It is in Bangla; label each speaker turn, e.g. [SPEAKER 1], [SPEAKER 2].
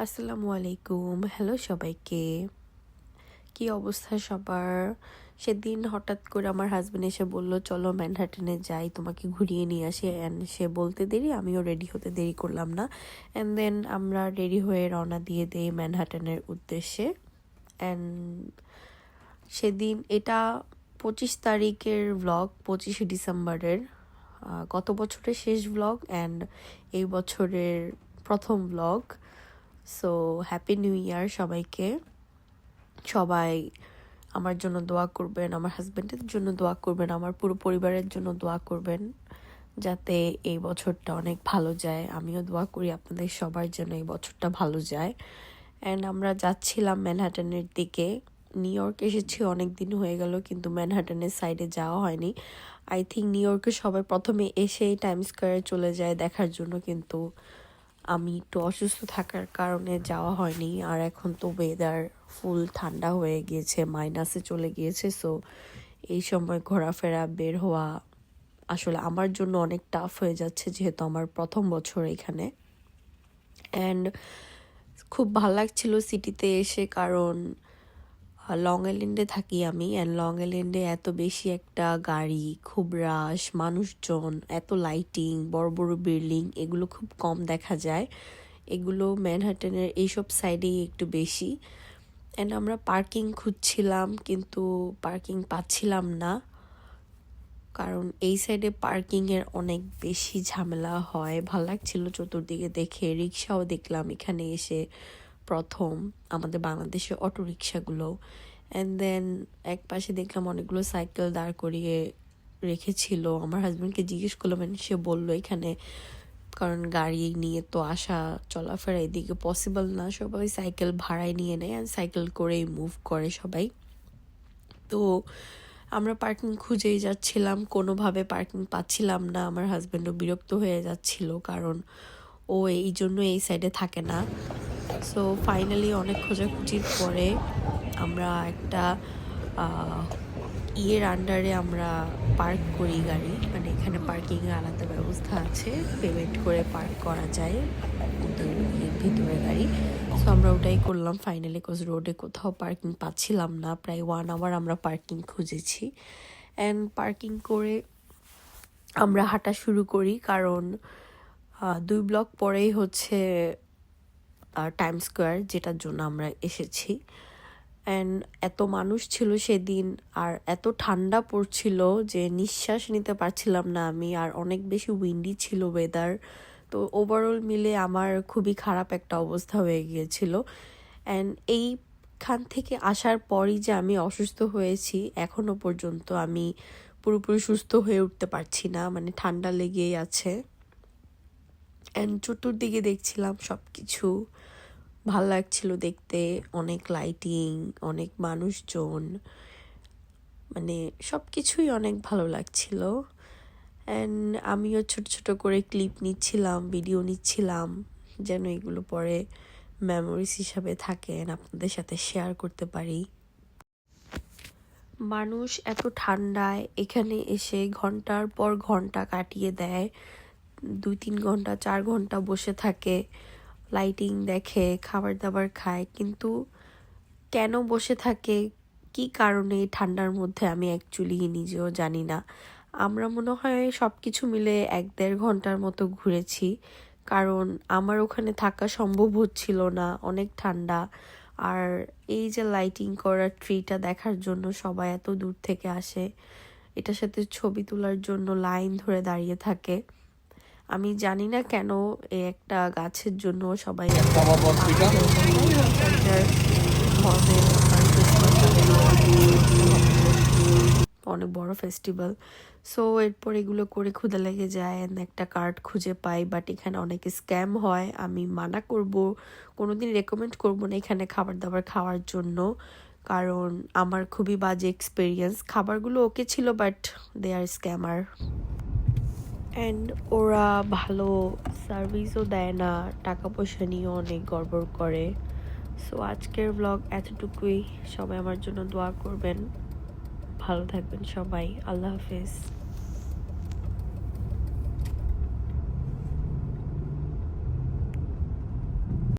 [SPEAKER 1] আসসালামু আলাইকুম। হ্যালো সবাইকে। কি অবস্থা সবার? সেদিন হঠাৎ করে আমার হাসব্যান্ড এসে বলল, "চলো ম্যানহাটনে যাই, তোমাকে ঘুরিয়ে নিয়ে আসি।" অ্যান্ড সে বলতে দেরি, আমিও রেডি হতে দেরি করলাম না। অ্যান্ড দেন আমরা রেডি হয়ে রওনা দিয়ে দেই ম্যানহাটনের উদ্দেশ্যে। অ্যান্ড সেদিন এটা 25 তারিখের ভ্লগ, 25শে ডিসেম্বরের। গত বছরের শেষ ভ্লগ অ্যান্ড এই বছরের প্রথম vlog. So happy new year সবাইকে। সবাই আমার জন্য দোয়া করবেন, আমার হাজব্যান্ডের জন্য দোয়া করবেন, আমার পুরো পরিবারের জন্য দোয়া করবেন যাতে এই বছরটা অনেক ভালো যায়। আমিও দোয়া করি আপনাদের সবার জন্য এই বছরটা ভালো যায়। অ্যান্ড আমরা যাচ্ছিলাম ম্যানহাটনের দিকে। নিউ ইয়র্ক এসেছি অনেক দিন হয়ে গেল, কিন্তু ম্যানহাটনের সাইডে যাওয়া হয়নি। আই থিঙ্ক নিউ ইয়র্কে সবাই প্রথমে এসেই টাইম স্কোয়ারে চলে যায় দেখার জন্য, কিন্তু আমি একটু অসুস্থ থাকার কারণে যাওয়া হয়নি। আর এখন তো ওয়েদার ফুল ঠান্ডা হয়ে গিয়েছে, মাইনাসে চলে গিয়েছে। সো এই সময় ঘোরাফেরা বের হওয়া আসলে আমার জন্য অনেক টাফ হয়ে যাচ্ছে, যেহেতু আমার প্রথম বছর এখানে। অ্যান্ড খুব ভালো লাগছিল সিটিতে এসে, কারণ লং আইল্যান্ডে থাকি আমি। অ্যান্ড লং আইল্যান্ডে এত বেশি একটা গাড়ি, খুব রাশ, মানুষজন, এত লাইটিং, বড় বড় বিল্ডিং, এগুলো খুব কম দেখা যায়। এগুলো ম্যানহাটনের এইসব সাইডেই একটু বেশি। অ্যান্ড আমরা পার্কিং খুঁজছিলাম, কিন্তু পার্কিং পাচ্ছিলাম না, কারণ এই সাইডে পার্কিংয়ের অনেক বেশি ঝামেলা হয়। ভালো লাগছিল চতুর্দিকে দেখে। রিক্সাও দেখলাম এখানে এসে প্রথম, আমাদের বাংলাদেশের অটো রিক্সাগুলো। অ্যান্ড দেন এক পাশে দেখলাম অনেকগুলো সাইকেল দাঁড় করিয়ে রেখেছিল। আমার হাজব্যান্ডকে জিজ্ঞেস করলাম, সে বললো এখানে, কারণ গাড়ি নিয়ে তো আসা চলাফেরা এদিকে পসিবল না, সবাই সাইকেল ভাড়ায় নিয়ে নেয় আর সাইকেল করেই মুভ করে সবাই। তো আমরা পার্কিং খুঁজেই যাচ্ছিলাম, কোনোভাবে পার্কিং পাচ্ছিলাম না। আমার হাজব্যান্ডও বিরক্ত হয়ে যাচ্ছিল, কারণ ও এই জন্য এই সাইডে থাকে না। সো ফাইনালি অনেক খোঁজাখুঁজির পরে আমরা একটা ইয়ের আন্ডারে আমরা পার্ক করি গাড়ি, মানে এখানে পার্কিংয়ের আলাদা ব্যবস্থা আছে, পেমেন্ট করে পার্ক করা যায় এর ভিতরে গাড়ি। সো আমরা ওটাই করলাম ফাইনালি, কজ রোডে কোথাও পার্কিং পাচ্ছিলাম না। প্রায় 1 আওয়ার আমরা পার্কিং খুঁজেছি। অ্যান্ড পার্কিং করে আমরা হাঁটা শুরু করি, কারণ 2 ব্লক পরেই হচ্ছে টাইম স্কোয়ার, যেটার জন্য আমরা এসেছি। অ্যান্ড এত মানুষ ছিল সেদিন, আর এত ঠান্ডা পড়ছিল যে নিঃশ্বাস নিতে পারছিলাম না আমি, আর অনেক বেশি উইন্ডি ছিল ওয়েদার। তো ওভারঅল মিলে আমার খুবই খারাপ একটা অবস্থা হয়ে গিয়েছিল। অ্যান্ড এইখান থেকে আসার পরই যে আমি অসুস্থ হয়েছি, এখনো পর্যন্ত আমি পুরোপুরি সুস্থ হয়ে উঠতে পারছি না, মানে ঠান্ডা লেগেই আছে। অ্যান্ড চতুর্দিকে দেখছিলাম সব কিছু ভাল লাগছিল দেখতে, অনেক লাইটিং, অনেক মানুষজন, মানে সব কিছুই অনেক ভালো লাগছিল। অ্যান্ড আমিও ছোট ছোট করে ক্লিপ নিচ্ছিলাম, ভিডিও নিচ্ছিলাম, যেন এগুলো পরে মেমোরিজ হিসাবে থাকে, আপনাদের সাথে শেয়ার করতে পারি। মানুষ এত ঠান্ডায় এখানে এসে ঘন্টার পর ঘন্টা কাটিয়ে দেয়, 2-3 ঘন্টা 4 ঘন্টা বসে থাকে, লাইটিং দেখে, খাবার দাবার খায়, কিন্তু কেন বসে থাকে, কি কারণে এই ঠান্ডার মধ্যে, আমি অ্যাকচুয়ালি নিজেও জানি না। আমরা মনে হয় সব কিছু মিলে 1-1.5 ঘন্টার মতো ঘুরেছি, কারণ আমার ওখানে থাকা সম্ভব হচ্ছিল না, অনেক ঠান্ডা। আর এই যে লাইটিং করা ট্রিটা দেখার জন্য সবাই এত দূর থেকে আসে, এটার সাথে ছবি তোলার জন্য লাইন ধরে দাঁড়িয়ে থাকে। আমি জানি না কেন এই একটা গাছের জন্য সবাই অনেক বড় ফেস্টিভ্যাল। সো এরপর এগুলো করে ক্ষুধা লেগে যায়, একটা কার্ড খুঁজে পাই, বাট এখানে অনেক স্ক্যাম হয়। আমি মানা করব, কোনোদিন রেকমেন্ড করব না এখানে খাবার দাবার খাওয়ার জন্য, কারণ আমার খুবই বাজে এক্সপিরিয়েন্স। খাবারগুলো ওকে ছিল, but they are scammer. And ওরা ভালো সার্ভিসও দেয় না, টাকা পয়সা নিয়েও অনেক গড়বড় করে। সো আজকের ব্লগ এতটুকুই। সবাই আমার জন্য দোয়া করবেন, ভালো থাকবেন সবাই। আল্লাহ হাফেজ।